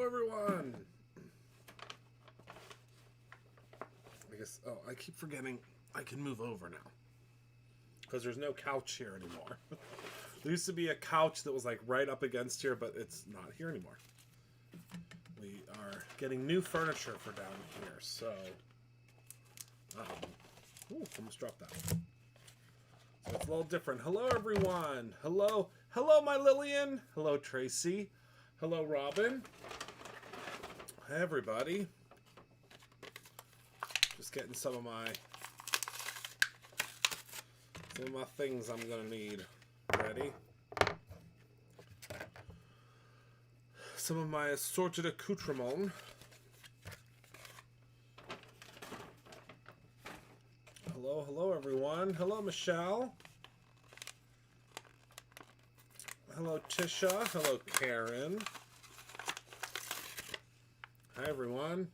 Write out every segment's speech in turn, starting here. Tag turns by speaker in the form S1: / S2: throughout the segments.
S1: everyone. I guess, I keep forgetting I can move over now. Because there's no couch here anymore. There used to be a couch that was like right up against here, but it's not here anymore. We are getting new furniture for down here, so... almost dropped that. So it's a little different. Hello, everyone. Hello. Hello, my Lillian. Hello, Tracy. Hello, Robin. Hi, everybody. Just getting some of my things I'm going to need ready. Some of my assorted accoutrements. Hello, everyone. Hello, Michelle. Hello, Tisha. Hello, Karen. Hi, everyone.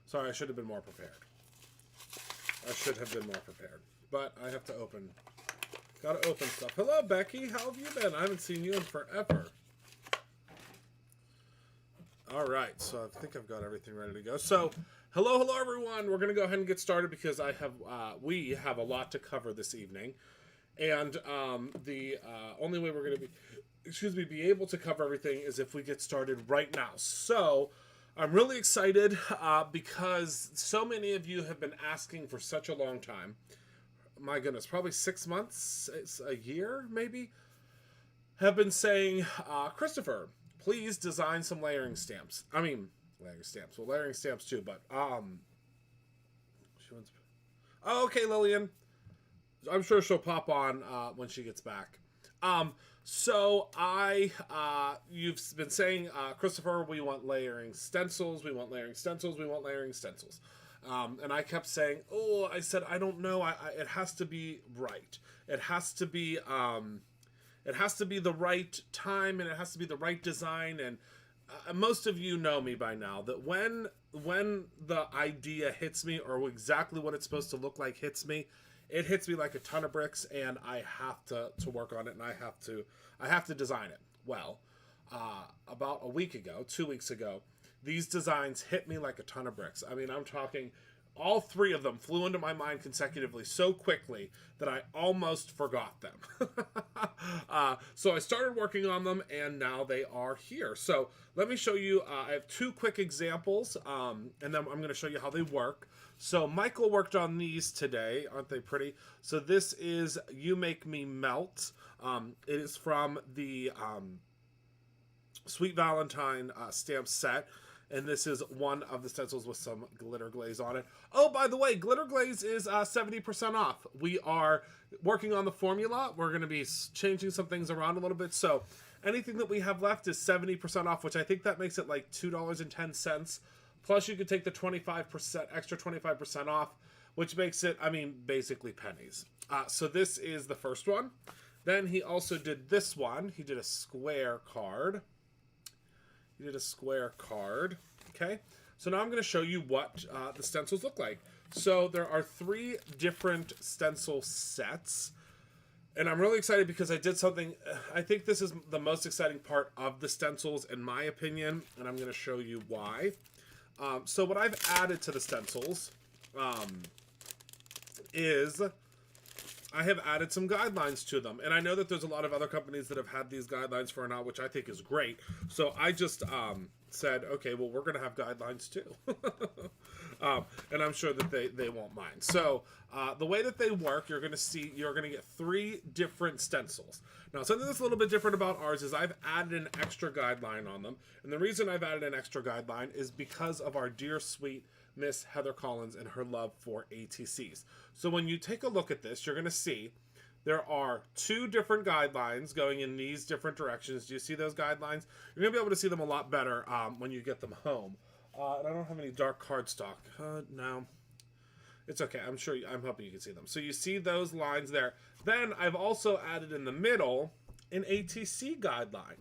S1: Sorry, I should have been more prepared. But I have to open. Gotta open stuff. Hello, Becky. How have you been? I haven't seen you in forever. All right, so I think I've got everything ready to go. So, hello, everyone. We're going to go ahead and get started because we have a lot to cover this evening. And the only way we're going to be able to cover everything is if we get started right now. So, I'm really excited because so many of you have been asking for such a long time. My goodness, probably 6 months, it's a year maybe, have been saying, Christopher, please design some layering stamps. I mean, layering stamps. Well, layering stamps too, but, she wants... Oh, okay, Lillian. I'm sure she'll pop on when she gets back. You've been saying, Christopher, we want layering stencils, we want layering stencils, we want layering stencils. And I kept saying, I said, I don't know, it has to be right. It has to be the right time, and it has to be the right design, and most of you know me by now, that when the idea hits me, or exactly what it's supposed to look like hits me, it hits me like a ton of bricks, and I have to work on it, and I have to design it. Well, about 2 weeks ago, these designs hit me like a ton of bricks. I mean, I'm talking, all three of them flew into my mind consecutively so quickly that I almost forgot them. So I started working on them, and now they are here. So let me show you, I have two quick examples, and then I'm going to show you how they work. So Michael worked on these today. Aren't they pretty? So this is You Make Me Melt. It is from the Sweet Valentine stamp set. And this is one of the stencils with some glitter glaze on it. Oh, by the way, glitter glaze is 70% off. We are working on the formula. We're going to be changing some things around a little bit. So anything that we have left is 70% off, which I think that makes it like $2.10. Plus you could take the 25%, extra 25% off, which makes it, I mean, basically pennies. So this is the first one. Then he also did this one. He did a square card. Okay, so now I'm going to show you what the stencils look like. So there are 3 different stencil sets, and I'm really excited because I did something, I think this is the most exciting part of the stencils in my opinion, and I'm going to show you why. So what I've added to the stencils is I have added some guidelines to them. And I know that there's a lot of other companies that have had these guidelines for now, which I think is great. So I just said, okay, well, we're going to have guidelines too. And I'm sure that they won't mind. So the way that they work, you're going to get 3 different stencils. Now, something that's a little bit different about ours is I've added an extra guideline on them. And the reason I've added an extra guideline is because of our dear sweet Miss Heather Collins and her love for ATCs. So when you take a look at this, you're going to see there are 2 different guidelines going in these different directions. Do you see those guidelines? You're going to be able to see them a lot better when you get them home. And I don't have any dark cardstock. No. It's okay. I'm hoping you can see them. So you see those lines there. Then I've also added in the middle an ATC guideline.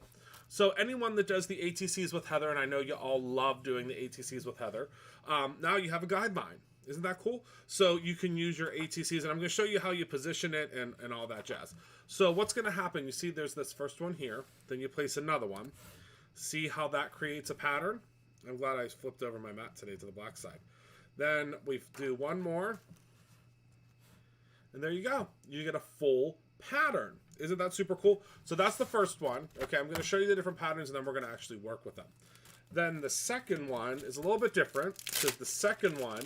S1: So anyone that does the ATCs with Heather, and I know you all love doing the ATCs with Heather, now you have a guideline. Isn't that cool? So you can use your ATCs, and I'm going to show you how you position it and all that jazz. So what's going to happen, you see there's this first one here, then you place another one. See how that creates a pattern? I'm glad I flipped over my mat today to the black side. Then we do one more. And there you go. You get a full pattern. Isn't that super cool? So that's the first one. Okay, I'm going to show you the different patterns, and then we're going to actually work with them. Then the second one is a little bit different, because the second one,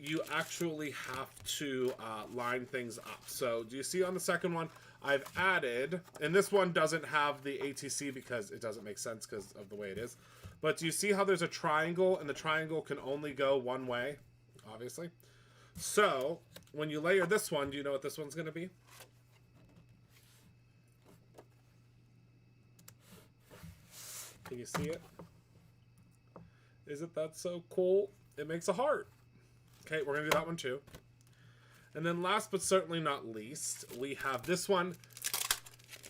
S1: you actually have to line things up. So do you see on the second one, I've added, and this one doesn't have the ATC because it doesn't make sense because of the way it is. But do you see how there's a triangle, and the triangle can only go one way, obviously? So when you layer this one, do you know what this one's going to be? Can you see it? Isn't that so cool? It makes a heart. Okay, we're going to do that one too. And then last but certainly not least, we have this one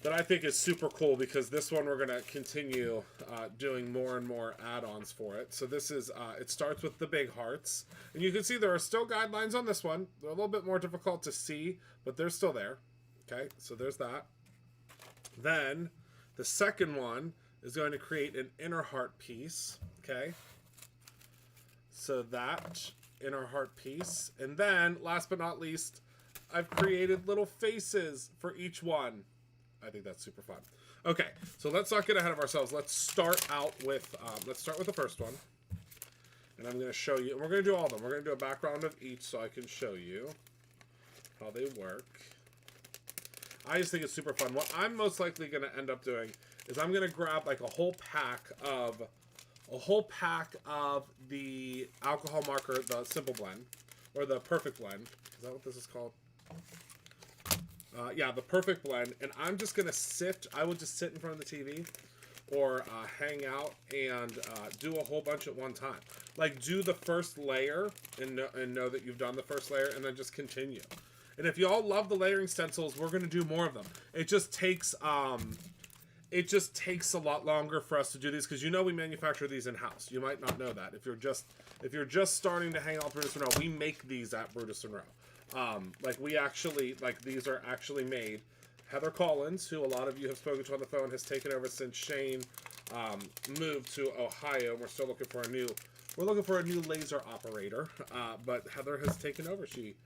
S1: that I think is super cool, because this one we're going to continue doing more and more add-ons for it. So this is, it starts with the big hearts. And you can see there are still guidelines on this one. They're a little bit more difficult to see, but they're still there. Okay, so there's that. Then the second one is going to create an inner heart piece. Okay, so that inner heart piece. And then last but not least, I've created little faces for each one. I think that's super fun. Okay, so let's not get ahead of ourselves. Let's start out with the first one. And I'm going to show you, and we're going to do all of them. We're going to do a background of each so I can show you how they work. I just think it's super fun. What I'm most likely going to end up doing is I'm going to grab like a whole pack of the alcohol marker, the Simple Blend, or the Perfect Blend. Is that what this is called? Yeah, the Perfect Blend. And I'm just going to sit. I would just sit in front of the TV or hang out and do a whole bunch at one time. Like, do the first layer and know that you've done the first layer, and then just continue. And if you all love the layering stencils, we're going to do more of them. It just takes a lot longer for us to do these, because you know we manufacture these in-house. You might not know that. If you're just starting to hang out with Brutus Monroe, we make these at Brutus Monroe. These are actually made. Heather Collins, who a lot of you have spoken to on the phone, has taken over since Shane moved to Ohio. We're still looking for a new laser operator, but Heather has taken over. She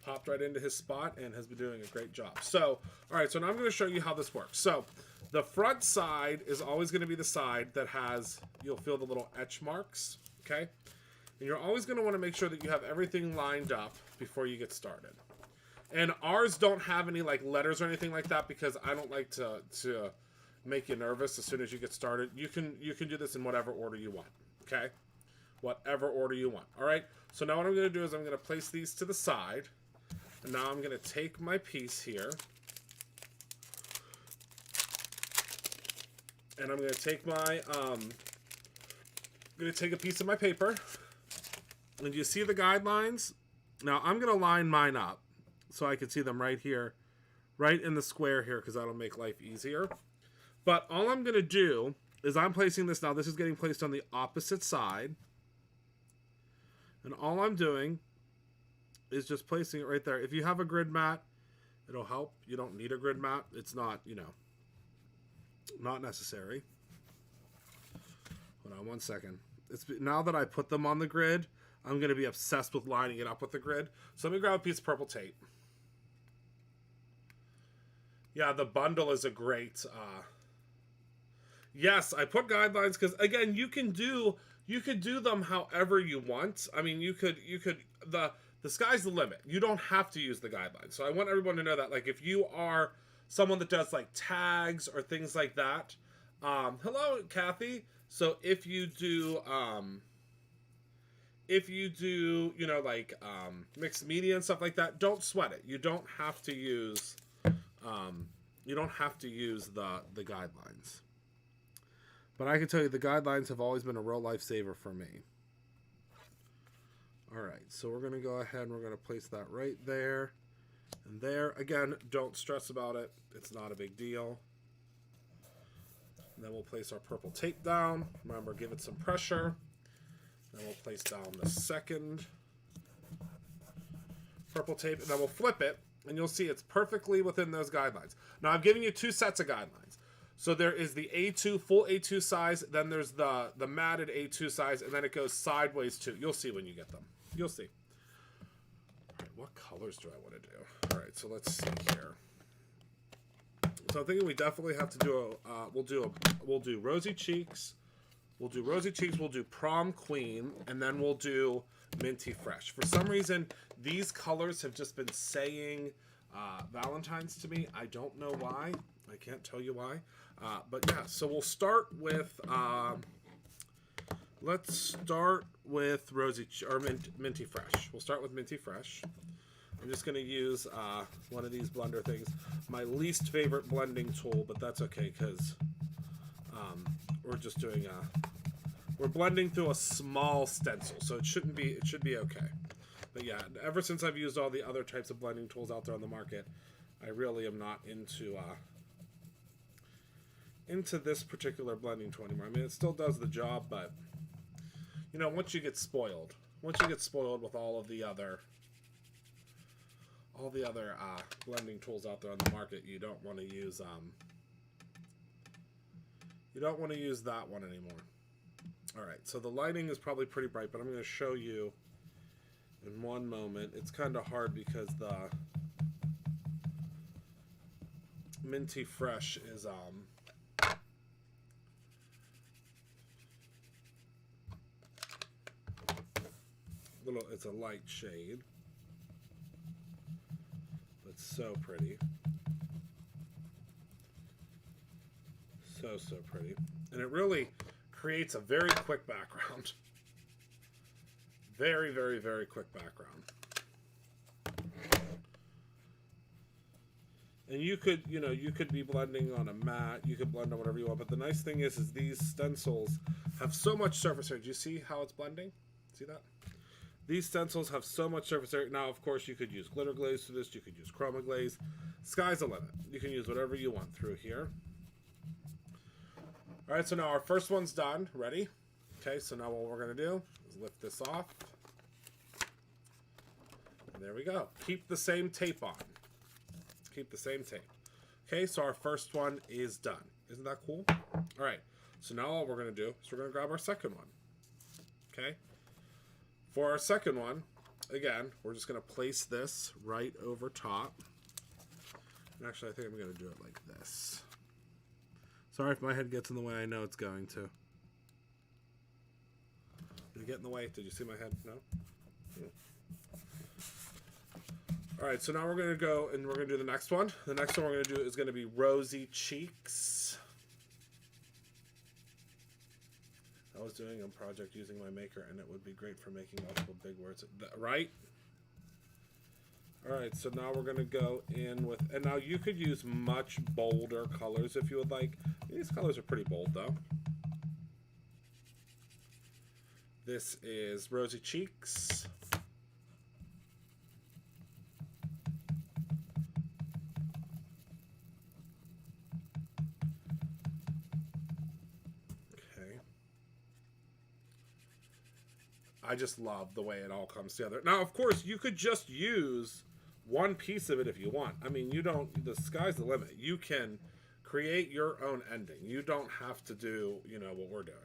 S1: popped right into his spot and has been doing a great job. So, all right, so now I'm going to show you how this works. So, the front side is always going to be the side that has, you'll feel the little etch marks, okay? And you're always going to want to make sure that you have everything lined up before you get started. And ours don't have any like letters or anything like that, because I don't like to make you nervous as soon as you get started. You can do this in whatever order you want, okay? Whatever order you want, all right? So now what I'm going to do is I'm going to place these to the side. And now I'm going to take my piece here. And I'm going to take my, take a piece of my paper. And you see the guidelines? Now I'm going to line mine up so I can see them right here, right in the square here, because that'll make life easier. But all I'm going to do is I'm placing this now. This is getting placed on the opposite side. And all I'm doing is just placing it right there. If you have a grid mat, it'll help. You don't need a grid mat. It's not, not necessary. Hold on one second. Now that I put them on the grid, I'm going to be obsessed with lining it up with the grid. So let me grab a piece of purple tape. Yeah, the bundle is a great... Yes, I put guidelines because, again, you could do them however you want. I mean, the sky's the limit. You don't have to use the guidelines. So I want everyone to know that, like, if you are someone that does like tags or things like that, hello, Kathy. So if you do mixed media and stuff like that, don't sweat it. You don't have to use the guidelines. But I can tell you the guidelines have always been a real lifesaver for me. All right, so we're going to go ahead and we're going to place that right there and there. Again, don't stress about it. It's not a big deal. And then we'll place our purple tape down. Remember, give it some pressure. Then we'll place down the second purple tape, and then we'll flip it, and you'll see it's perfectly within those guidelines. Now, I'm giving you two sets of guidelines. So there is the A2, full A2 size, then there's the matted A2 size, and then it goes sideways too. You'll see when you get them. You'll see. All right, what colors do I want to do? All right, so let's see here. So I'm thinking we definitely have to do we'll do rosy cheeks. We'll do rosy cheeks, we'll do prom queen, and then we'll do minty fresh. For some reason, these colors have just been saying Valentine's to me. I don't know why. I can't tell you why. But yeah, so we'll start with, let's start with minty fresh. We'll start with minty fresh. I'm just going to use one of these blender things. My least favorite blending tool, but that's okay because we're just doing we're blending through a small stencil, so it should be okay. But yeah, ever since I've used all the other types of blending tools out there on the market, I really am not into this particular blending tool anymore. I mean, it still does the job, but you know, once you get spoiled with all the other blending tools out there on the market, you don't want to use that one anymore. All right, so the lighting is probably pretty bright, but I'm going to show you in one moment. It's kind of hard because the minty fresh is it's a light shade, but so pretty. So pretty. And it really creates a very quick background. Very, very, very quick background. And you could be blending on a mat, you could blend on whatever you want, but the nice thing is these stencils have so much surface area. Do you see how it's blending? See that? These stencils have so much surface area. Now, of course, you could use glitter glaze for this, you could use chroma glaze. Sky's the limit. You can use whatever you want through here. All right, so now our first one's done. Ready? Okay, so now what we're going to do is lift this off. And there we go. Keep the same tape on. Keep the same tape. Okay, so our first one is done. Isn't that cool? All right, so now all we're going to do is we're going to grab our second one. Okay? For our second one, again, we're just going to place this right over top. And actually, I think I'm going to do it like this. Sorry if my head gets in the way. I know it's going to. Did it get in the way? Did you see my head? No? Yeah. All right, so now we're going to go and we're going to do the next one. The next one we're going to do is going to be rosy cheeks. I was doing a project using my maker, and it would be great for making multiple big words. Right? All right, so now we're going to go in with, and now you could use much bolder colors if you would like. These colors are pretty bold, though. This is rosy cheeks. Okay. I just love the way it all comes together. Now, of course, you could just use one piece of it if you want. I mean, the sky's the limit. You can create your own ending. You don't have to do, what we're doing.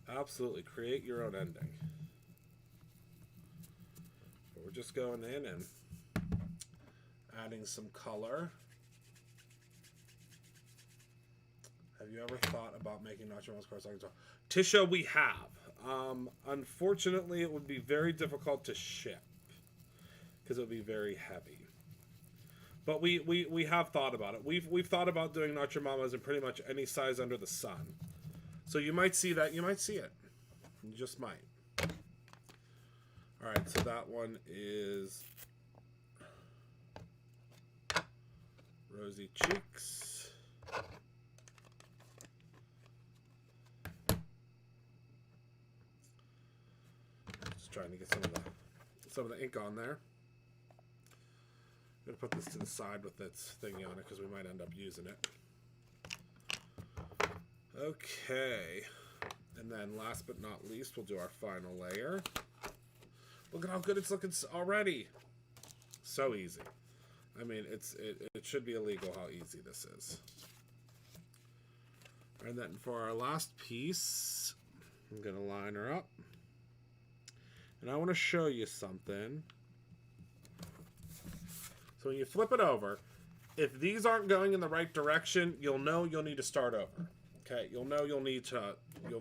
S1: Absolutely, create your own ending. But we're just going in and adding some color. Have you ever thought about making Nacho Mama's cars? Tisha, we have. Unfortunately, it would be very difficult to ship because it would be very heavy. But we have thought about it. We've thought about doing Nacho Mamas in pretty much any size under the sun. So you might see that. You might see it. You just might. All right. So that one is rosy cheeks. Just trying to get some of the ink on there. I'm going to put this to the side with its thingy on it because we might end up using it. Okay. And then last but not least, we'll do our final layer. Look at how good it's looking already. So easy. I mean, it should be illegal how easy this is. And then for our last piece, I'm going to line her up. And I want to show you something. So when you flip it over, if these aren't going in the right direction, you'll know you'll need to start over. Okay, you'll know you'll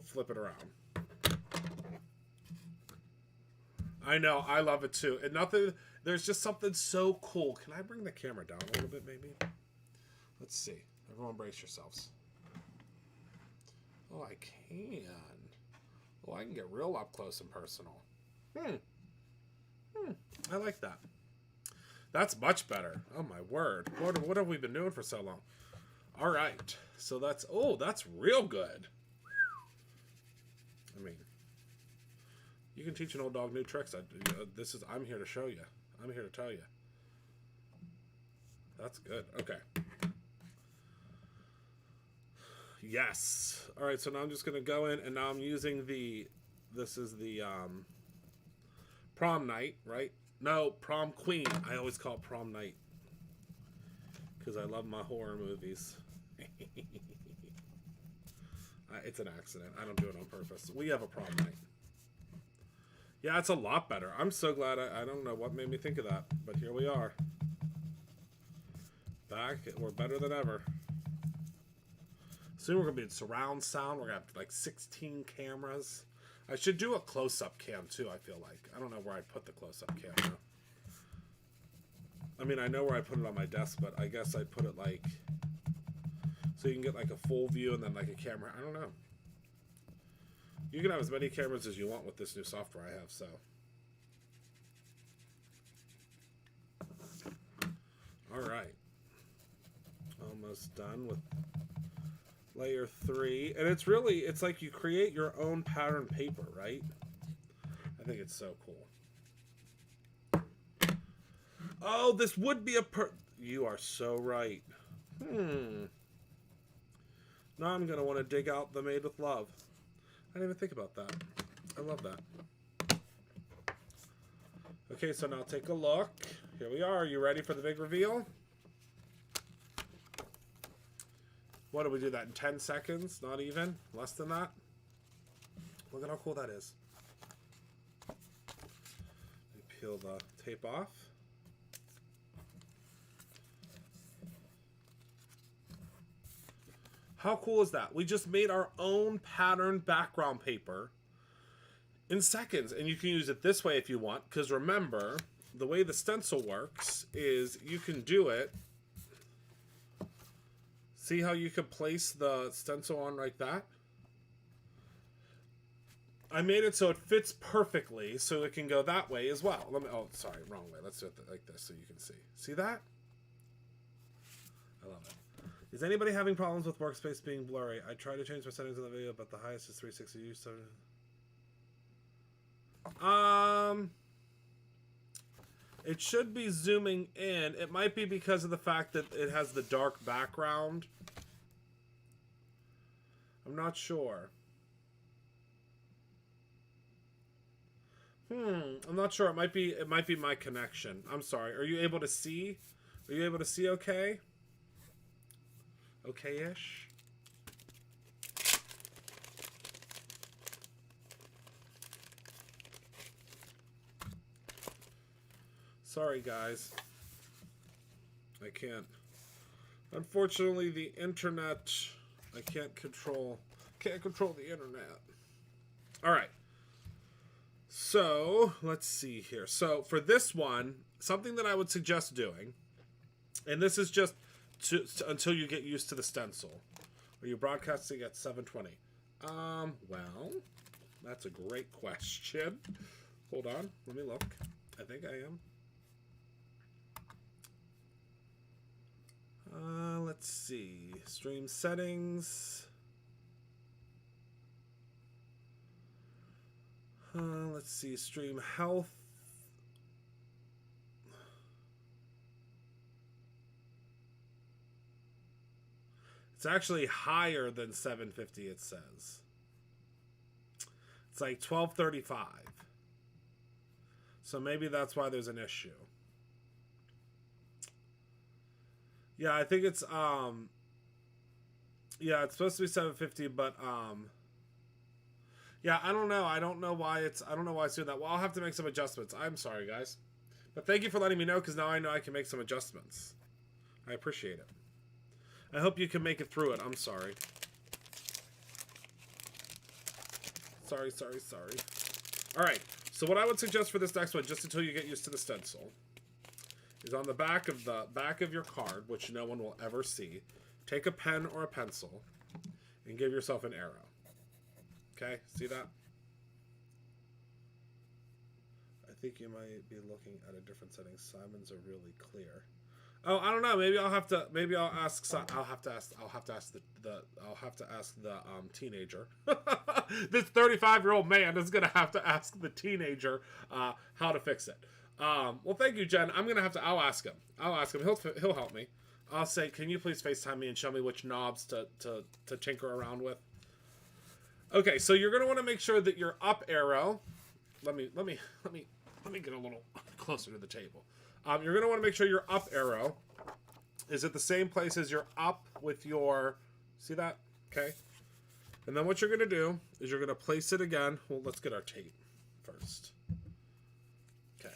S1: flip it around. I know, I love it too. And there's just something so cool. Can I bring the camera down a little bit, maybe? Let's see. Everyone brace yourselves. Oh, I can. Oh, I can get real up close and personal. I like that. That's much better. Oh, my word. What have we been doing for so long? All right. So that's real good. I mean, you can teach an old dog new tricks. I'm here to show you. I'm here to tell you. That's good. Okay. Yes. All right, so now I'm just going to go in, and now I'm using this is the prom night, right? No, prom queen. I always call it prom night because I love my horror movies. It's an accident. I don't do it on purpose. We have a prom night. Yeah, it's a lot better. I'm so glad. I don't know what made me think of that, but here we are. Back. We're better than ever. Soon we're going to be in surround sound. We're going to have like 16 cameras. I should do a close-up cam too, I feel like. I don't know where I put the close-up camera. I mean, I know where I put it on my desk, but I guess I put it like... so you can get like a full view and then like a camera. I don't know. You can have as many cameras as you want with this new software I have, so... Alright. Almost done with layer 3. And it's like you create your own pattern paper, right? I think it's so cool. Oh, this would be you are so right. Now I'm going to want to dig out the Made with Love. I didn't even think about that. I love that. Okay, so now take a look. Here we are. Are you ready for the big reveal? What, do we do that in 10 seconds? Not even? Less than that? Look at how cool that is. Let me peel the tape off. How cool is that? We just made our own pattern background paper in seconds. And you can use it this way if you want. Because remember, the way the stencil works is you can do it. See how you could place the stencil on like that? I made it so it fits perfectly so it can go that way as well. Oh, sorry, wrong way. Let's do it like this so you can see. See that? I love it. Is anybody having problems with workspace being blurry? I tried to change my settings in the video, but the highest is 360. So it should be zooming in. It might be because of the fact that it has the dark background. I'm not sure. I'm not sure. It might be my connection. I'm sorry. Are you able to see? Are you able to see okay? Okay-ish? Sorry, guys. I can't. Unfortunately, the internet, I can't control the internet. All right. So, let's see here. So, for this one, something that I would suggest doing, and this is just until you get used to the stencil. Are you broadcasting at 7:20? Well, that's a great question. Hold on. Let me look. I think I am. Let's see. Stream settings. Let's see. Stream health. It's actually higher than 750, it says. It's like 1235. So maybe that's why there's an issue. Yeah, I think it's Yeah, it's supposed to be 750, but yeah, I don't know. I don't know why it's doing that. Well, I'll have to make some adjustments. I'm sorry, guys. But thank you for letting me know, because now I know I can make some adjustments. I appreciate it. I hope you can make it through it. I'm sorry. Sorry. All right. So what I would suggest for this next one, just until you get used to the stencil, is on the back of your card, which no one will ever see, take a pen or a pencil and give yourself an arrow. Okay? See that? I think you might be looking at a different setting. Simon's are really clear. Oh, I don't know. Maybe I'll have to ask the teenager. This 35-year-old man is going to have to ask the teenager how to fix it. Well, thank you, Jen. I'll ask him. He'll help me. I'll say, can you please FaceTime me and show me which knobs to tinker around with? Okay, so you're going to want to make sure that your up arrow, let me get a little closer to the table. You're going to want to make sure your up arrow is at the same place as your up with your, see that? Okay. And then what you're going to do is you're going to place it again. Well, let's get our tape first. Okay.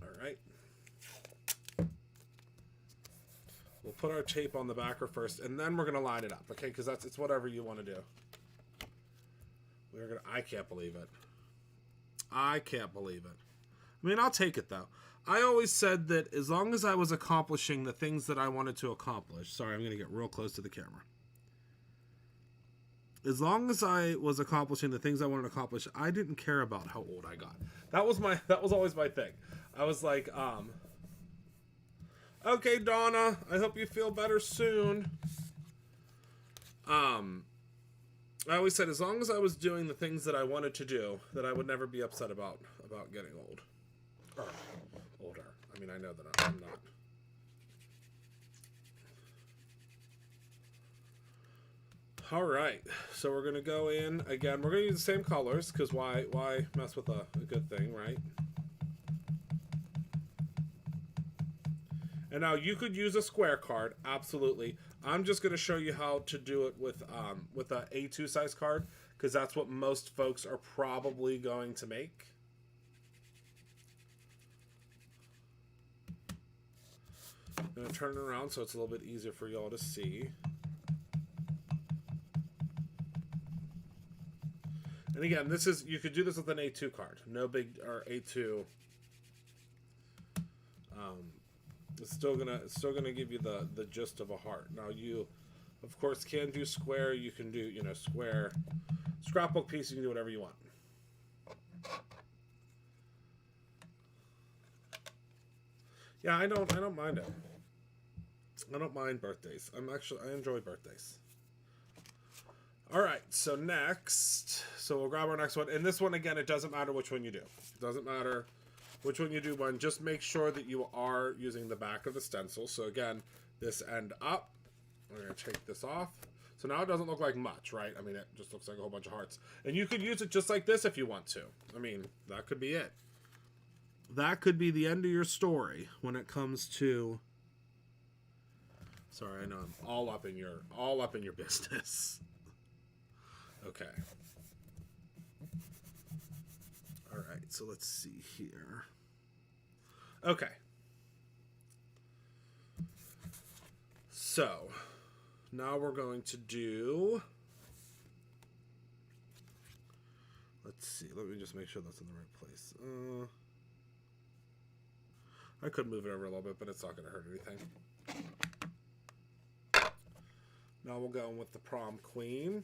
S1: All right. We'll put our tape on the backer first, and then we're going to line it up, okay? Because it's whatever you want to do. I can't believe it. I can't believe it. I mean, I'll take it, though. I always said that as long as I was accomplishing the things that I wanted to accomplish... Sorry, I'm going to get real close to the camera. As long as I was accomplishing the things I wanted to accomplish, I didn't care about how old I got. That was always my thing. I was like, okay, Donna, I hope you feel better soon. I always said as long as I was doing the things that I wanted to do, that I would never be upset about getting old. Or older. I mean, I know that I'm not. All right, so we're going to go in. Again, we're going to use the same colors, because why mess with a good thing, right? And now you could use a square card, absolutely. I'm just going to show you how to do it with a A2 size card, because that's what most folks are probably going to make. I'm going to turn it around so it's a little bit easier for y'all to see. And again, you could do this with an A2 card. No big, or A2. It's still gonna give you the gist of a heart. Now you, of course, can do square. You can do square scrapbook piece. You can do whatever you want. Yeah, I don't mind it. I don't mind birthdays. I enjoy birthdays. All right, so we'll grab our next one, and this one again, it doesn't matter which one you do. It doesn't matter which one you do one, just make sure that you are using the back of the stencil. So again, this end up, we're going to take this off. So now it doesn't look like much, right? I mean, it just looks like a whole bunch of hearts. And you could use it just like this if you want to. I mean, that could be it. That could be the end of your story when it comes to... Sorry, I know I'm all up in your business. Okay. All right, so let's see here. Okay. So, now we're going to do... Let's see, let me just make sure that's in the right place. I could move it over a little bit, but it's not going to hurt anything. Now we'll go in with the prom queen.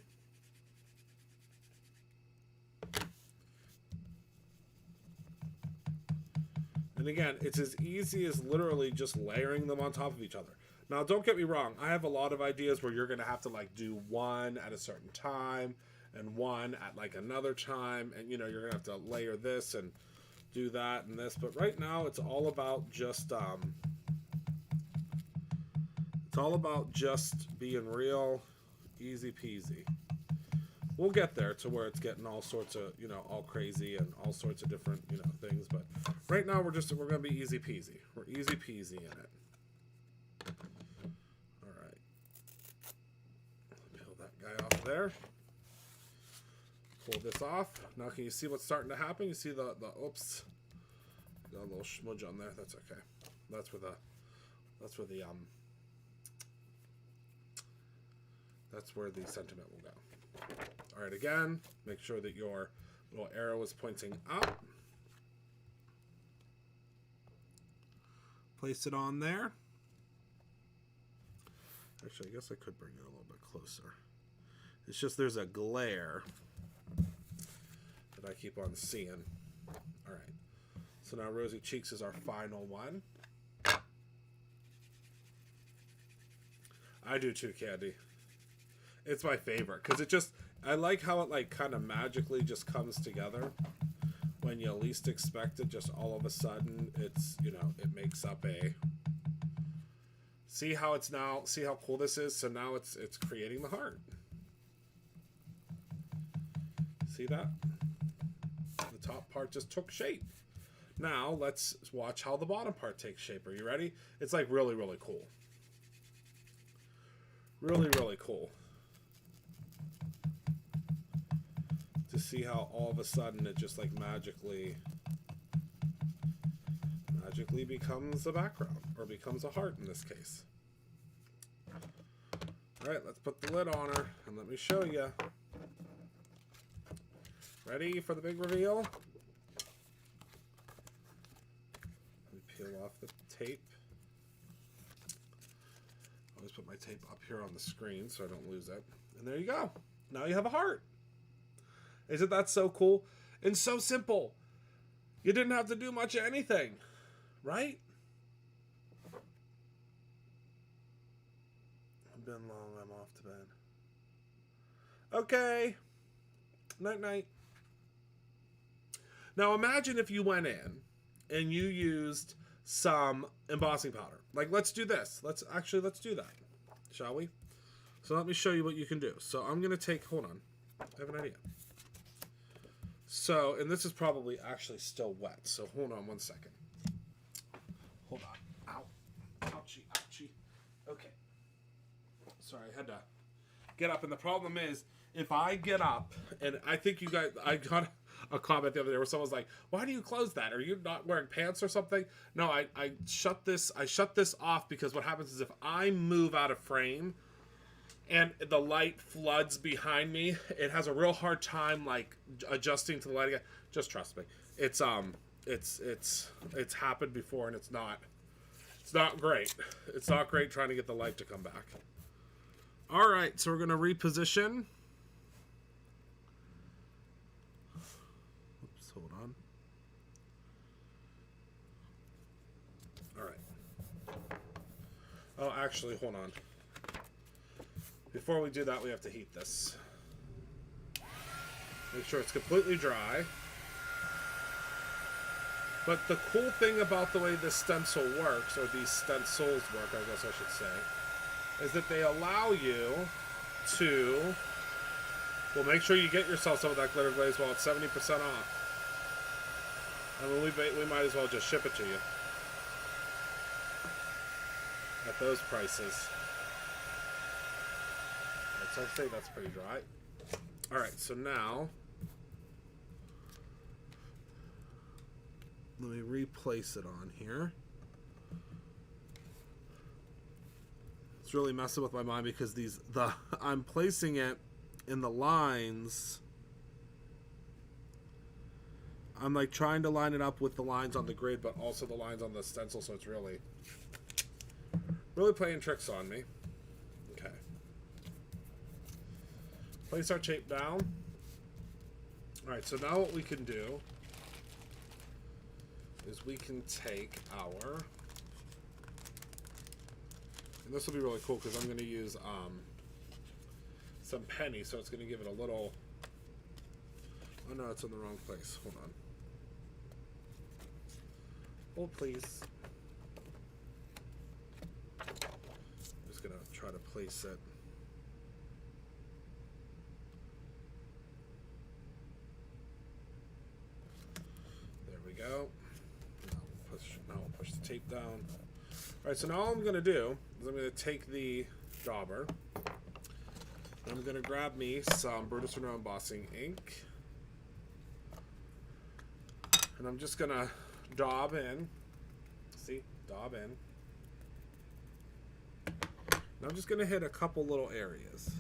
S1: And again, it's as easy as literally just layering them on top of each other. Now, don't get me wrong. I have a lot of ideas where you're going to have to like do one at a certain time and one at like another time. And, you're going to have to layer this and do that and this. But right now, it's all about just, being real easy peasy. We'll get there to where it's getting all sorts of, all crazy and all sorts of different, things. But right now we're going to be easy peasy. We're easy peasy in it. there. Pull this off. Now can you see what's starting to happen? You see the oops. Got a little smudge on there. That's okay. That's where the sentiment will go. All right, again, make sure that your little arrow is pointing up. Place it on there. Actually, I guess I could bring it a little bit closer. It's just there's a glare that I keep on seeing. All right. So now Rosy Cheeks is our final one. I do too, Candy. It's my favorite because it just, I like how it like kind of magically just comes together when you least expect it. Just all of a sudden, it's, you know, it makes up a. See how it's now. See how cool this is. So now it's creating the heart. See that? The top part just took shape. Now let's watch how the bottom part takes shape. Are you ready? It's like really, really cool. Really, really cool. To see how all of a sudden it just like magically becomes a background, or becomes a heart in this case. All right, let's put the lid on her and let me show you. Ready for the big reveal? Let me peel off the tape. I always put my tape up here on the screen so I don't lose it. And there you go. Now you have a heart. Isn't that so cool? And so simple. You didn't have to do much of anything, right? It's been long. I'm off to bed. Okay. Night night. Now imagine if you went in and you used some embossing powder. Like, let's do this. Let's do that. Shall we? So let me show you what you can do. So I'm going to take, hold on. I have an idea. So, and this is probably actually still wet. So hold on one second. Hold on. Ow. Ouchie, ouchie. Okay. Sorry, I had to get up. And the problem is, if I get up, and I think you guys, I got a comment the other day where someone was like, why do you close that? Are you not wearing pants or something? No, I shut this off because what happens is if I move out of frame and the light floods behind me, it has a real hard time like adjusting to the light again. Just trust me. It's happened before, and it's not great. It's not great trying to get the light to come back. All right, so we're going to reposition. Oops, hold on. All right. Oh, actually, hold on. Before we do that, we have to heat this. Make sure it's completely dry. But the cool thing about the way this stencil works, or these stencils work, I guess I should say, is that they allow you to, well, make sure you get yourself some of that glitter glaze while it's 70% off. I mean, we might as well just ship it to you at those prices. So I'd say that's pretty dry. All right, so now let me replace it on here. It's really messing with my mind because I'm placing it in the lines. I'm like trying to line it up with the lines on the grid, but also the lines on the stencil, so it's really playing tricks on me. Okay. Place our tape down. Alright, so now what we can do is we can take our, and this will be really cool because I'm going to use some penny, so it's going to give it a little, oh no, it's in the wrong place. Hold on. Hold please. I'm just going to try to place it. Go. Now we'll push the tape down. Alright, so now all I'm going to do is I'm going to take the dauber. I'm I'm going to grab me some Brutus Monroe embossing ink. And I'm just going to daub in. See? Daub in. And I'm just going to hit a couple little areas.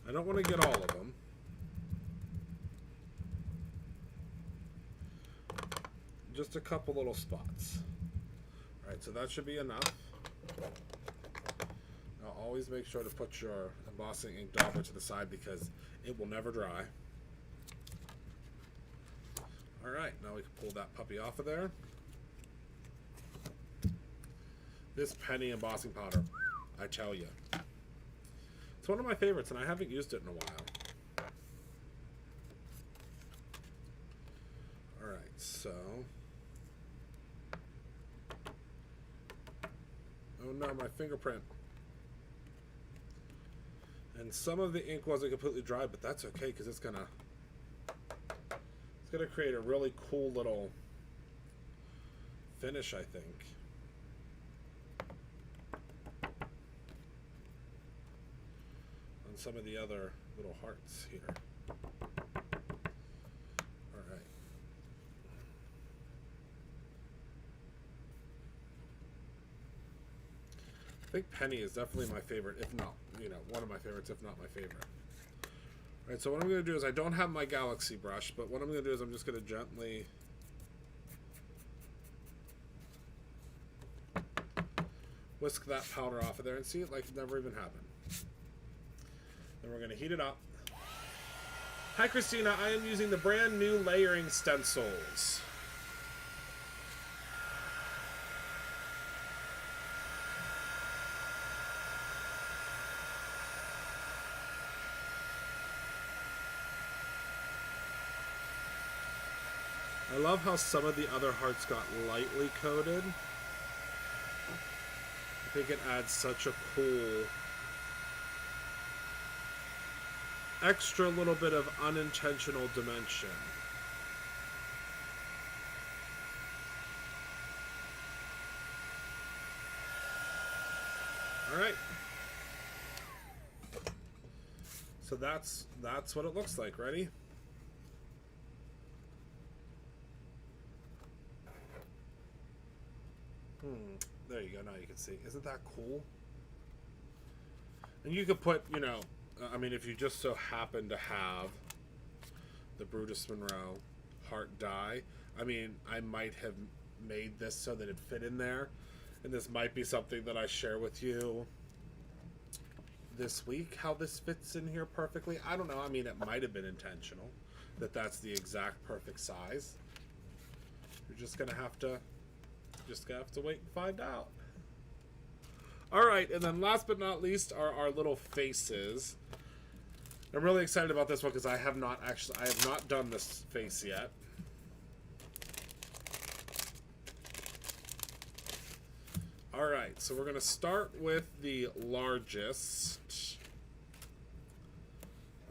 S1: I don't want to get all of them. Just a couple little spots. Alright, so that should be enough. Now always make sure to put your embossing ink dauber to the side because it will never dry. Alright, now we can pull that puppy off of there. This penny embossing powder, I tell you. It's one of my favorites and I haven't used it in a while. Alright, so... Oh no, my fingerprint. And some of the ink wasn't completely dry, but that's okay because it's gonna create a really cool little finish, I think. On some of the other little hearts here. Alright. I think penny is definitely my favorite, if not, one of my favorites, if not my favorite. Alright, so what I'm going to do is I don't have my galaxy brush, but what I'm going to do is I'm just going to gently whisk that powder off of there and see it like it never even happened. Then we're going to heat it up. Hi Christina, I am using the brand new layering stencils. I love how some of the other hearts got lightly coated. I think it adds such a cool extra little bit of unintentional dimension. All right. So that's what it looks like. Ready? There you go. Now you can see. Isn't that cool? And you could put, I mean, if you just so happen to have the Brutus Monroe heart die, I mean, I might have made this so that it fit in there. And this might be something that I share with you this week, how this fits in here perfectly. I don't know. I mean, it might have been intentional that that's the exact perfect size. You're just going to have to wait and find out. All right, and then last but not least are our little faces. I'm really excited about this one because I have not done this face yet. All right, so we're going to start with the largest.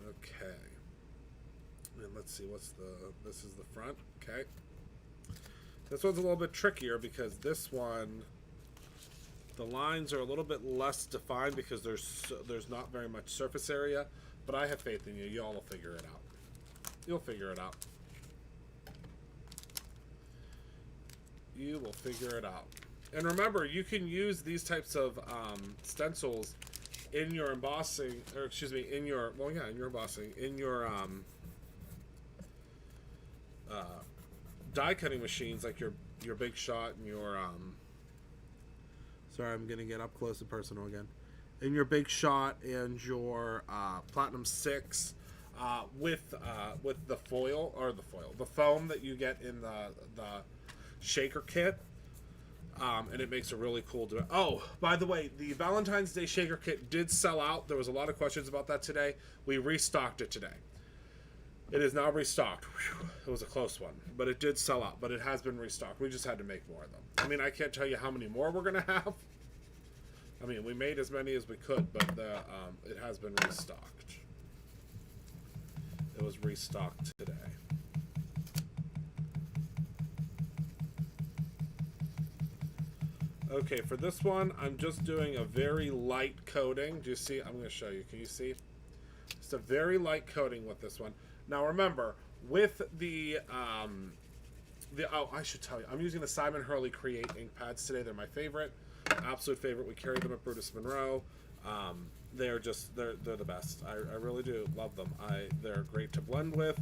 S1: Okay. And let's see, this is the front. Okay. This one's a little bit trickier because this one, the lines are a little bit less defined because there's not very much surface area, but I have faith in you. Y'all will figure it out. You'll figure it out. You will figure it out. And remember, you can use these types of stencils in your embossing, or excuse me, in your embossing, in your die cutting machines, like your Big Shot and your sorry, I'm gonna get up close and personal again. In your Big Shot and your Platinum 6 with the the foam that you get in the shaker kit. And it makes a really cool... Oh, by the way, the Valentine's Day shaker kit did sell out. There was a lot of questions about that today. We restocked it today. It is now restocked. Whew, it was a close one, but it did sell out. But it has been restocked. We just had to make more of them. I mean, I can't tell you how many more we're going to have. I mean, we made as many as we could, but it has been restocked. It was restocked today. Okay, for this one, I'm just doing a very light coating. Do you see? I'm going to show you. Can you see? Just a very light coating with this one. Now remember, with oh, I should tell you, I'm using the Simon Hurley Create ink pads today. They're my favorite, absolute favorite. We carry them at Brutus Monroe. They're the best. I really do love them. They're great to blend with.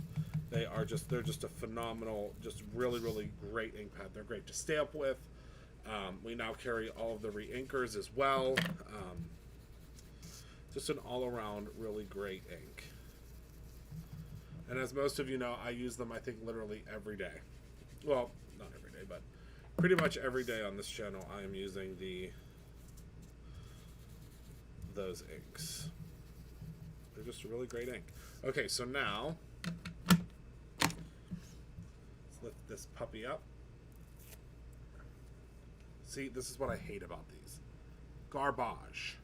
S1: They're just a phenomenal, just really great ink pad. They're great to stamp with. We now carry all of the re-inkers as well. Just an all-around really great ink. And as most of you know, I use them, I think, literally every day. Well, not every day, but pretty much every day on this channel I am using those inks. They're just a really great ink. Okay, so now let's lift this puppy up. See, this is what I hate about these. Garbage.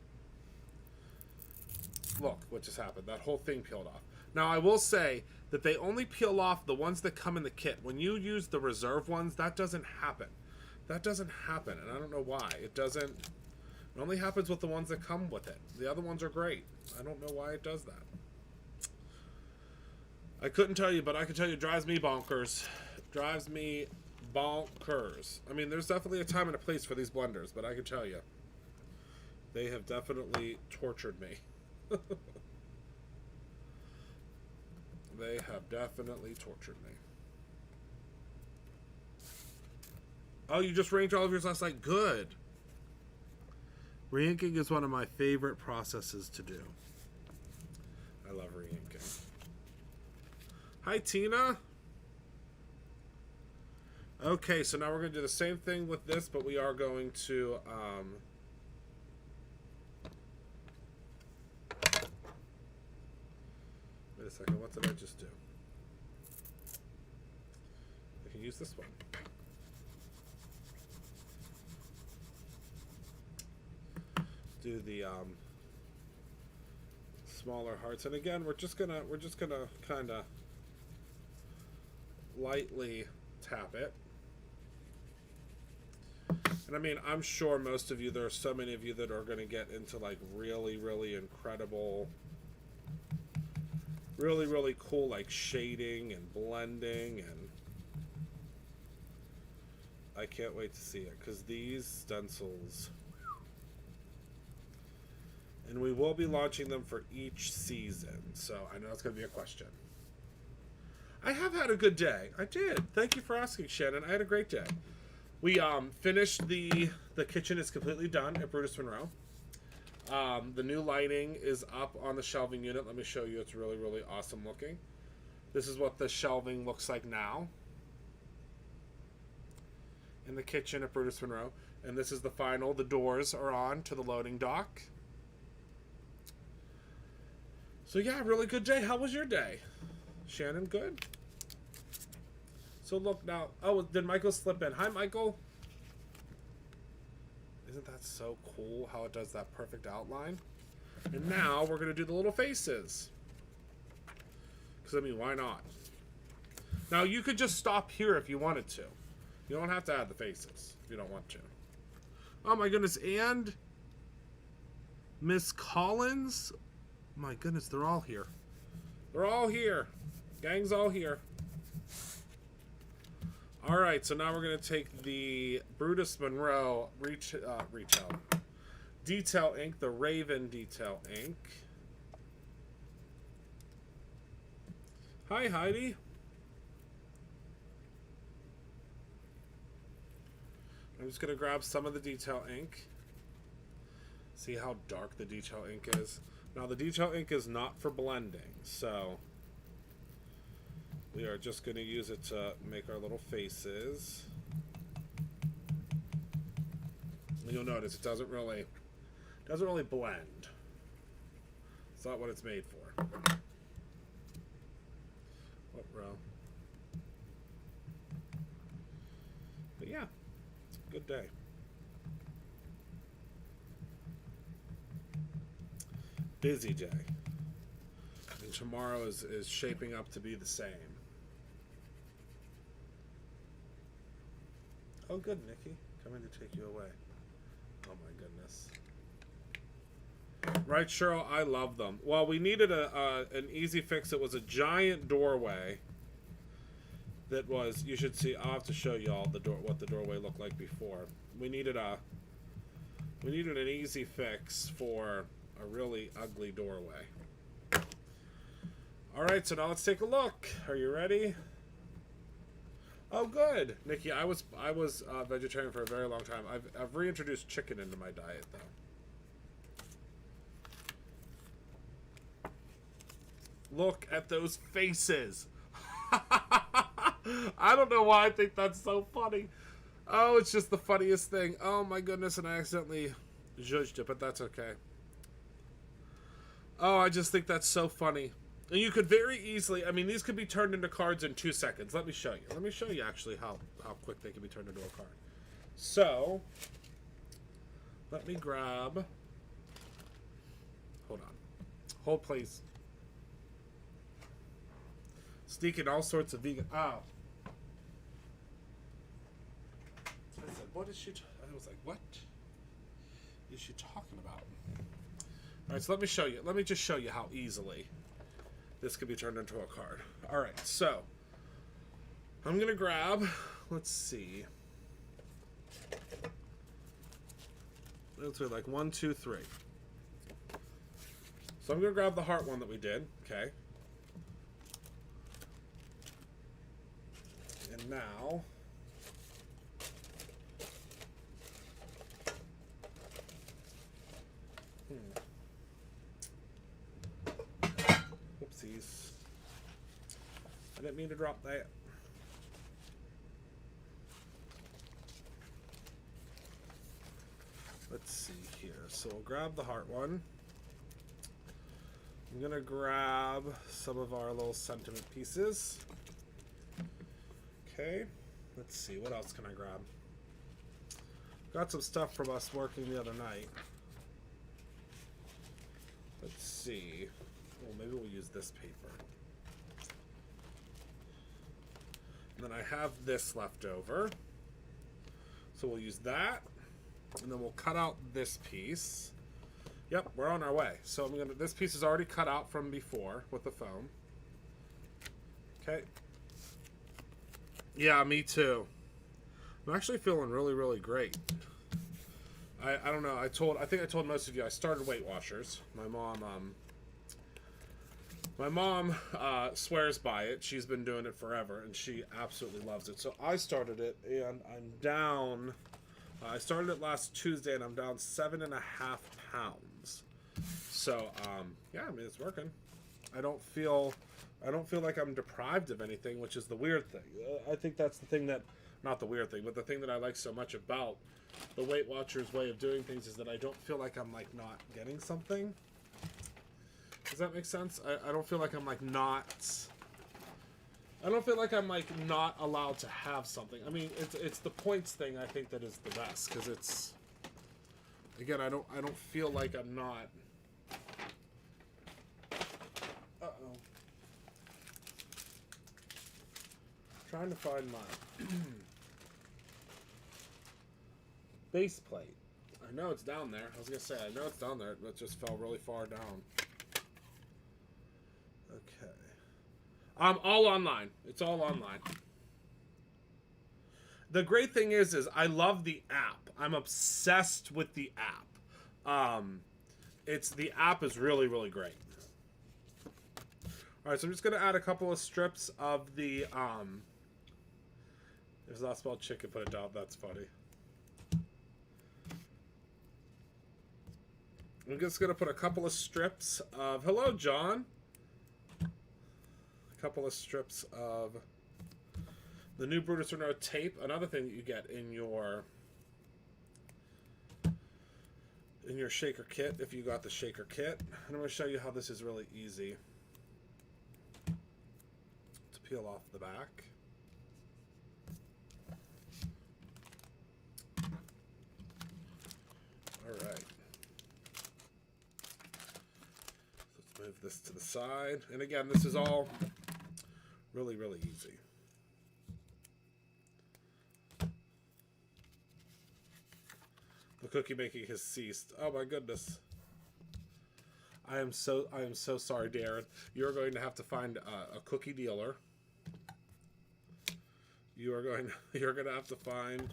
S1: Look what just happened. That whole thing peeled off. Now, I will say that they only peel off the ones that come in the kit. When you use the reserve ones, that doesn't happen. That doesn't happen, and I don't know why. It doesn't. It only happens with the ones that come with it. The other ones are great. I don't know why it does that. I couldn't tell you, but I can tell you it drives me bonkers. It drives me bonkers. I mean, there's definitely a time and a place for these blenders, but I can tell you, they have definitely tortured me. They have definitely tortured me. Oh, you just re-inked all of yours last night? Good. Re-inking is one of my favorite processes to do. I love re-inking. Hi, Tina. Okay, so now we're going to do the same thing with this, but we are going to... Wait a second, what did I just do? I can use this one. Do the smaller hearts, and again, we're just gonna kind of lightly tap it. And I mean, I'm sure most of you, there are so many of you that are going to get into like really incredible, really cool like shading and blending, and I can't wait to see it, because these stencils, and we will be launching them for each season, so I know it's going to be a question. I have had a good day. I did. Thank you for asking, Shannon. I had a great day. We finished the kitchen is completely done at Brutus Monroe. The new lighting is up on the shelving unit. Let me show you. It's really awesome looking. This is what the shelving looks like now in the kitchen at Brutus Monroe. And this is the final. The doors are on to the loading dock. So yeah, really good day. How was your day, Shannon? Good? So look now. Oh, did Michael slip in? Hi, Michael. Isn't that so cool how it does that perfect outline? And now we're going to do the little faces. Because, I mean, why not? Now, you could just stop here if you wanted to. You don't have to add the faces if you don't want to. Oh, my goodness. And Miss Collins. My goodness, they're all here. They're all here. Gang's all here. All right, so now we're going to take the Brutus Monroe detail ink, the Raven detail ink. Hi, Heidi. I'm just going to grab some of the detail ink. See how dark the detail ink is? Now, the detail ink is not for blending, so we are just going to use it to make our little faces. You'll notice it doesn't really blend. It's not what it's made for. What row? But yeah, it's a good day. Busy day. And tomorrow is shaping up to be the same. Oh, good, Nikki. Coming to take you away. Oh my goodness. Right, Cheryl, I love them. Well, we needed an easy fix. It was a giant doorway that was, you should see, I'll have to show you all what the doorway looked like before. We needed an easy fix for a really ugly doorway. All right, so now let's take a look. Are you ready? Oh, good, Nikki. I was vegetarian for a very long time. I've reintroduced chicken into my diet though. Look at those faces. I don't know why I think that's so funny. Oh, it's just the funniest thing. Oh my goodness, and I accidentally judged it, but that's okay. Oh, I just think that's so funny. And you could very easily, I mean, these could be turned into cards in 2 seconds. Let me show you. Let me show you actually how quick they can be turned into a card. So, let me grab, hold on. Hold please. Sneaking all sorts of vegan, oh. I said, what is she, I was like, what is she talking about? All right, so let me show you. Let me just show you how easily this could be turned into a card. All right, so I'm going to grab, let's see. Let's do like 1, 2, 3. So I'm going to grab the heart one that we did, okay? And now, whoopsies. I didn't mean to drop that. Let's see here. So we'll grab the heart one. I'm gonna grab some of our little sentiment pieces. Okay, let's see, what else can I grab? Got some stuff from us working the other night. Let's see. Well, maybe we'll use this paper. And then I have this left over. So we'll use that. And then we'll cut out this piece. Yep, we're on our way. So I'm gonna, this piece is already cut out from before with the foam. Okay. Yeah, me too. I'm actually feeling really, really great. I don't know. I think I told most of you I started Weight Watchers. My mom swears by it. She's been doing it forever, and she absolutely loves it. So I started it, and I'm down. I started it last Tuesday, and I'm down 7.5 pounds. So yeah, I mean it's working. I don't feel like I'm deprived of anything, which is the weird thing. I think that's the thing that, not the weird thing, but the thing that I like so much about the Weight Watchers way of doing things is that I don't feel like I'm like not getting something. Does that make sense? I don't feel like I'm like not. I don't feel like I'm like not allowed to have something. I mean, it's the points thing I think that is the best because it's. Again, I don't feel like I'm not. Uh-oh. Trying to find my base plate. I know it's down there. I was gonna say I know it's down there, but it just fell really far down. Okay. All online. It's all online. The great thing is I love the app. I'm obsessed with the app. The app is really, really great. All right, so I'm just gonna add a couple of strips of the There's not spelled chicken, put it down. That's funny. I'm just gonna put a couple of strips of. Hello, John. A couple of strips of the new Brutus Renault tape. Another thing that you get in your shaker kit if you got the shaker kit. And I'm gonna show you how this is really easy to peel off the back. All right. Let's move this to the side. And again, this is all really, really easy. cookie making has ceased. Oh my goodness. I am so sorry, Darren. You're going to have to find a cookie dealer. You're going to have to find.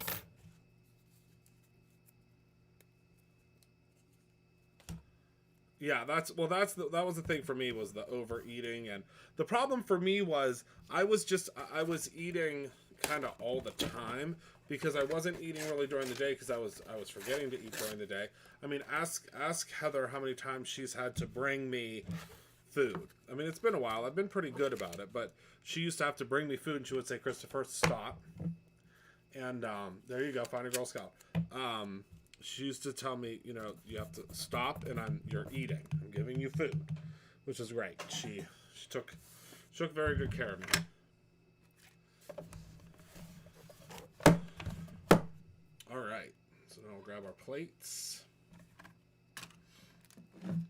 S1: Yeah, that was the thing for me, was the overeating. And the problem for me was I was eating kind of all the time, because I wasn't eating really during the day, because I was forgetting to eat during the day. I mean, ask Heather how many times she's had to bring me food. I mean, it's been a while. I've been pretty good about it, but she used to have to bring me food, and she would say, "Christopher, stop." And there you go, find a Girl Scout. She used to tell me, you know, you have to stop, and you're eating. I'm giving you food, which is great. She took very good care of me. All right, so now we'll grab our plates. I'm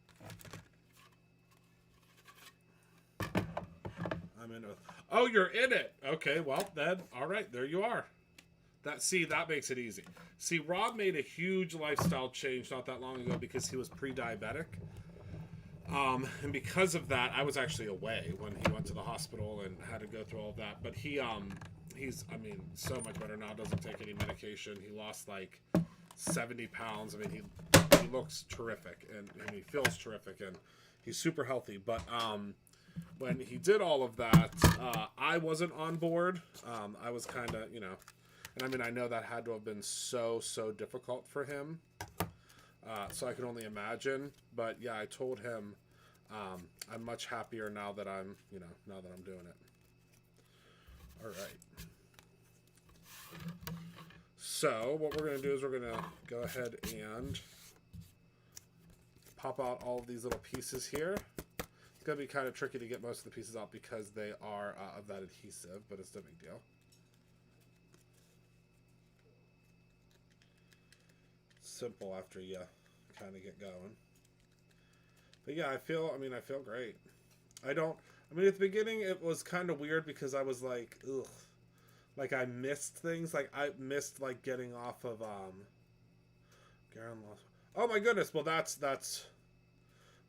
S1: in it. Oh, you're in it. Okay, well then, all right, there you are. That makes it easy. See, Rob made a huge lifestyle change not that long ago because he was pre-diabetic. And because of that, I was actually away when he went to the hospital and had to go through all of that. But he's, I mean, so much better now. Doesn't take any medication. He lost like 70 pounds. I mean, he looks terrific, and he feels terrific, and he's super healthy. But when he did all of that, I wasn't on board. I was kind of, you know, and I mean, I know that had to have been so difficult for him. So I can only imagine. But yeah, I told him I'm much happier now that I'm doing it. All right. So what we're going to do is we're going to go ahead and pop out all of these little pieces here. It's going to be kind of tricky to get most of the pieces out because they are of that adhesive, but it's no big deal. Simple after you kind of get going. But yeah, I feel great. At the beginning it was kind of weird because I was like, ugh. Like I missed things. Like I missed like getting off of oh my goodness. Well, that's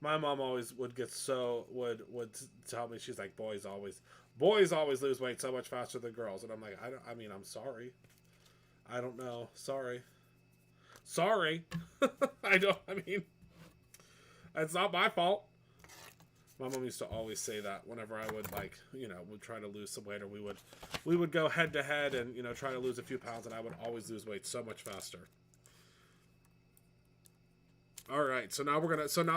S1: my mom always would tell me, she's like, boys always lose weight so much faster than girls. And I'm like, I'm sorry. I don't know. Sorry. It's not my fault. My mom used to always say that whenever I would would try to lose some weight, or we would go head to head and, try to lose a few pounds, and I would always lose weight so much faster. All right, so now I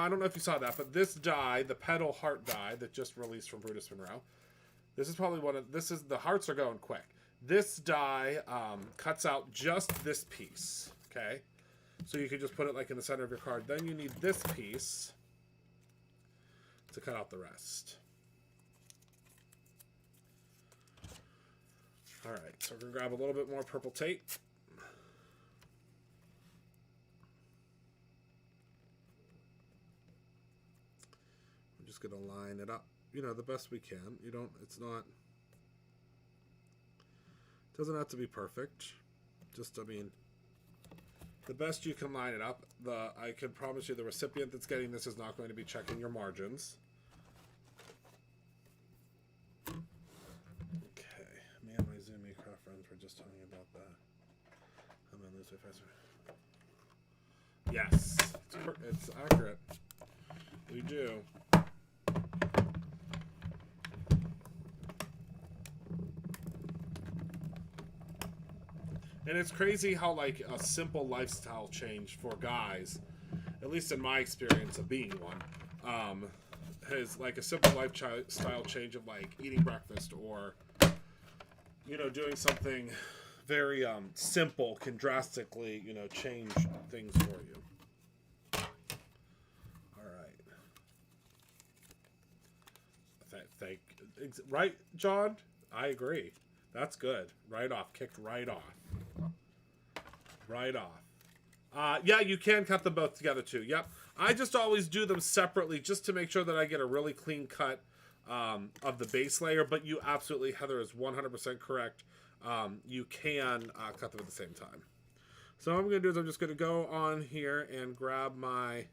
S1: don't know if you saw that, but this die, the petal heart die that just released from Brutus Monroe, the hearts are going quick. This die cuts out just this piece, okay? So you can just put it like in the center of your card. Then you need this piece to cut out the rest. All right, so we're gonna grab a little bit more purple tape. I'm just gonna line it up, the best we can. Doesn't have to be perfect. Just, the best you can line it up. I can promise you the recipient that's getting this is not going to be checking your margins. Okay. Me and my Zoomy craft friends were just talking about that. I'm going to lose my face. Yes. It's accurate. We do. And it's crazy how, like, a simple lifestyle change for guys, at least in my experience of being one, is like a simple lifestyle change of, like, eating breakfast or, doing something very simple can drastically, change things for you. All right. Right, John? I agree. That's good. Right off. Kicked right off. Right off. Yeah, you can cut them both together too. Yep. I just always do them separately just to make sure that I get a really clean cut of the base layer. But you absolutely, Heather is 100% correct. You can cut them at the same time. So what I'm going to do is I'm just going to go on here and grab my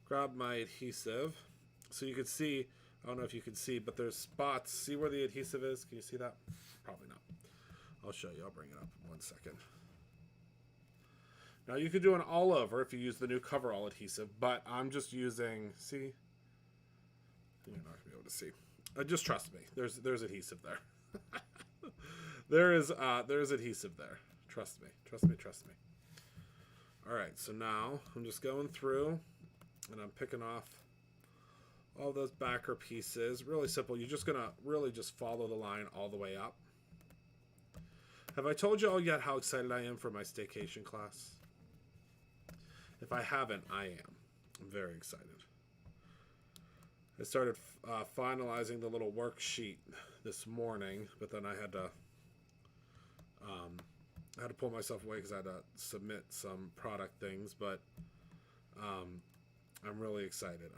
S1: adhesive. So you can see, I don't know if you can see, but there's spots. See where the adhesive is? Can you see that? Probably not. I'll show you. I'll bring it up in 1 second. Now you could do an all over if you use the new coverall adhesive, but I'm just using, see? You're not going to be able to see. Just trust me. There's adhesive there. there's adhesive there. Trust me. Trust me. Trust me. All right, so now I'm just going through and I'm picking off all those backer pieces. Really simple. You're just going to really just follow the line all the way up. Have I told you all yet how excited I am for my staycation class? If I haven't, I am. I'm very excited. I started finalizing the little worksheet this morning, but then I had to pull myself away because I had to submit some product things. But I'm really excited.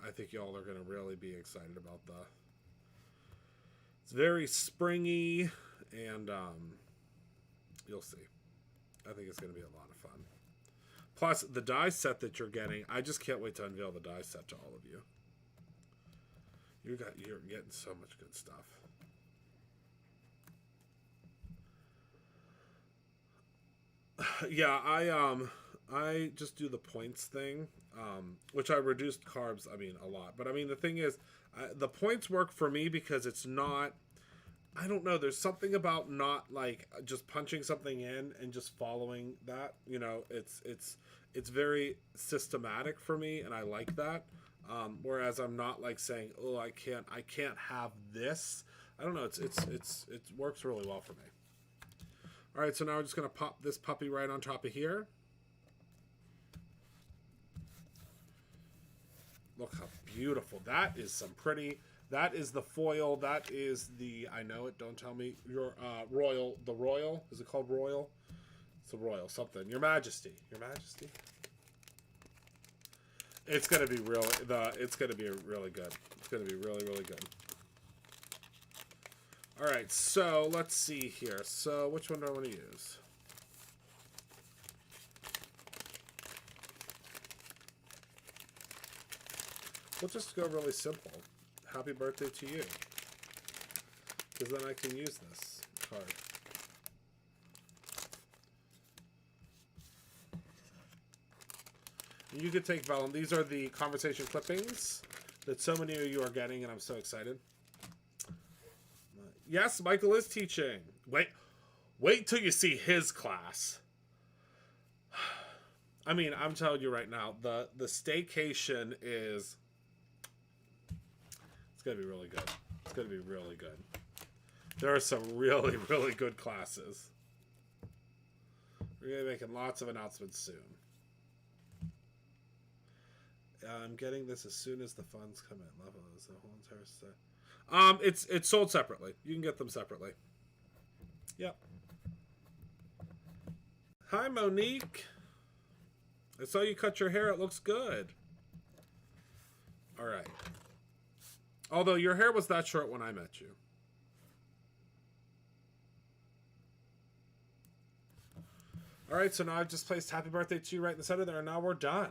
S1: I think y'all are going to really be excited about it's very springy, and you'll see. I think it's going to be a lot of fun. Plus, the die set that you're getting, I just can't wait to unveil the die set to all of you. You're getting so much good stuff. Yeah, I just do the points thing, which I reduced carbs, a lot. But the thing is, the points work for me because it's not, I don't know, there's something about not like just punching something in and just following that. It's very systematic for me, and I like that. Whereas I'm not like saying, oh, I can't have this. I don't know. It works really well for me. All right, so now we're just gonna pop this puppy right on top of here. Look how beautiful that is. That is the foil. That is the, I know it. Don't tell me. Your royal. The royal. Is it called royal? It's a royal something. Your Majesty. Your Majesty. It's gonna be really it's gonna be really good. It's gonna be really, really good. All right, so let's see here. So which one do I want to use? We'll just go really simple. Happy birthday to you. Because then I can use this card. You could take vellum. These are the conversation clippings that so many of you are getting, and I'm so excited. Yes, Michael is teaching. Wait till you see his class. I'm telling you right now, the staycation is, it's going to be really good. It's going to be really good. There are some really, really good classes. We're going to be making lots of announcements soon. I'm getting this as soon as the funds come in. Level is the whole entire set. It's sold separately. You can get them separately. Yep. Hi, Monique. I saw you cut your hair. It looks good. All right. Although your hair was that short when I met you. All right, so now I've just placed happy birthday to you right in the center there, and now we're done.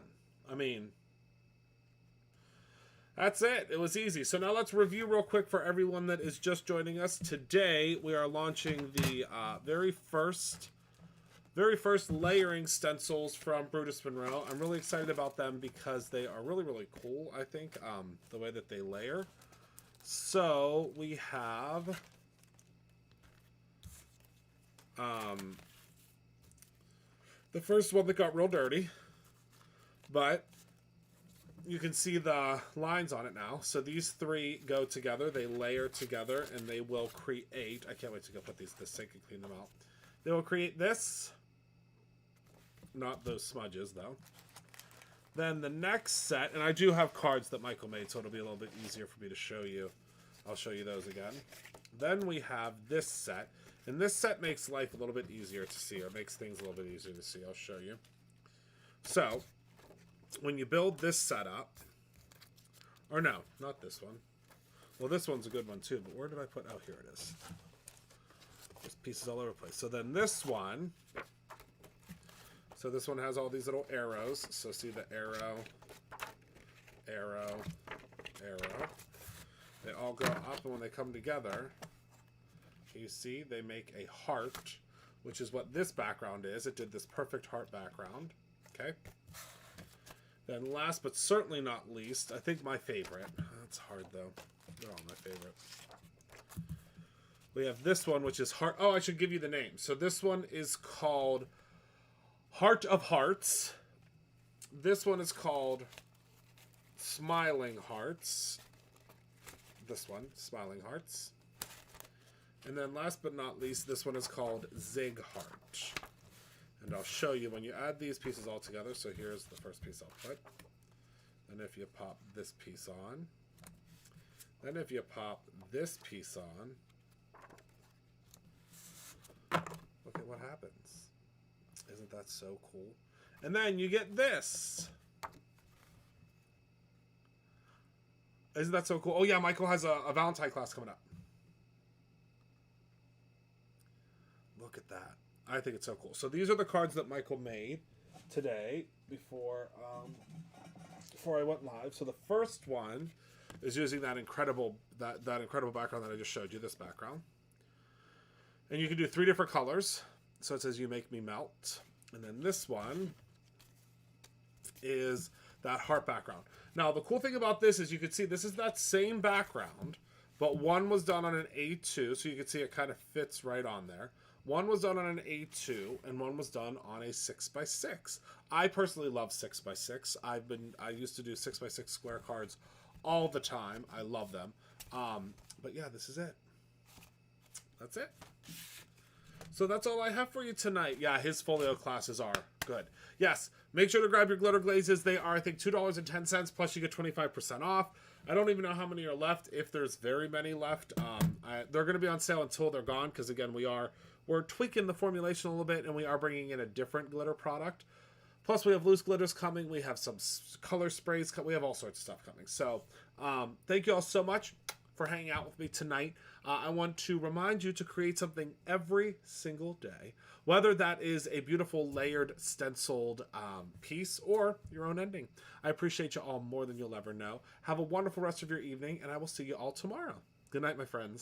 S1: That's it. It was easy. So now let's review real quick for everyone that is just joining us. Today, we are launching the very first layering stencils from Brutus Monroe. I'm really excited about them because they are really, really cool, I think, the way that they layer. So we have the first one that got real dirty, but you can see the lines on it now. So these three go together, they layer together, and they will create, I can't wait to go put these in the sink and clean them out. They will create this, not those smudges though. Then the next set, and I do have cards that Michael made, so it'll be a little bit easier for me to show you. I'll show you those again. Then we have this set, and this set makes life a little bit easier to see, or makes things a little bit easier to see. I'll show you. So, when you build this setup, or no, not this one. Well, this one's a good one too, but where did I put, oh, here it is. There's pieces all over the place. So then this one So this one has all these little arrows. So see the arrow, arrow, arrow. They all go up, and when they come together, you see they make a heart, which is what this background is. It did this perfect heart background. Okay. Then last but certainly not least, I think my favorite. That's hard though. They're all my favorite. We have this one, which is heart. Oh, I should give you the name. So this one is called Heart of Hearts. This one is called Smiling Hearts. This one, Smiling Hearts. And then last but not least, this one is called Zig Heart. And I'll show you when you add these pieces all together. So here's the first piece I'll put. And if you pop this piece on, then if you pop this piece on, look at what happens. Isn't that so cool? And then you get this. Isn't that so cool? Oh yeah, Michael has a Valentine class coming up. Look at that. I think it's so cool. So these are the cards that Michael made today before I went live. So the first one is using that incredible incredible background that I just showed you, this background. And you can do 3 different colors. So it says "You Make Me Melt." And then this one is that heart background. Now the cool thing about this is you can see this is that same background, but one was done on an A2, so you can see it kind of fits right on there. One was done on an A2, and one was done on a 6x6. I personally love 6x6. I used to do 6x6 square cards all the time. I love them. But yeah, this is it. That's it. So that's all I have for you tonight. Yeah, his folio classes are good. Yes, make sure to grab your glitter glazes. They are, I think, $2.10, plus you get 25% off. I don't even know how many are left, if there's very many left. They're going to be on sale until they're gone, because, again, we're tweaking the formulation a little bit, and we are bringing in a different glitter product. Plus, we have loose glitters coming. We have some color sprays. We have all sorts of stuff coming. So, thank you all so much for hanging out with me tonight. I want to remind you to create something every single day, whether that is a beautiful layered stenciled piece or your own ending. I appreciate you all more than you'll ever know. Have a wonderful rest of your evening, and I will see you all tomorrow. Good night, my friends.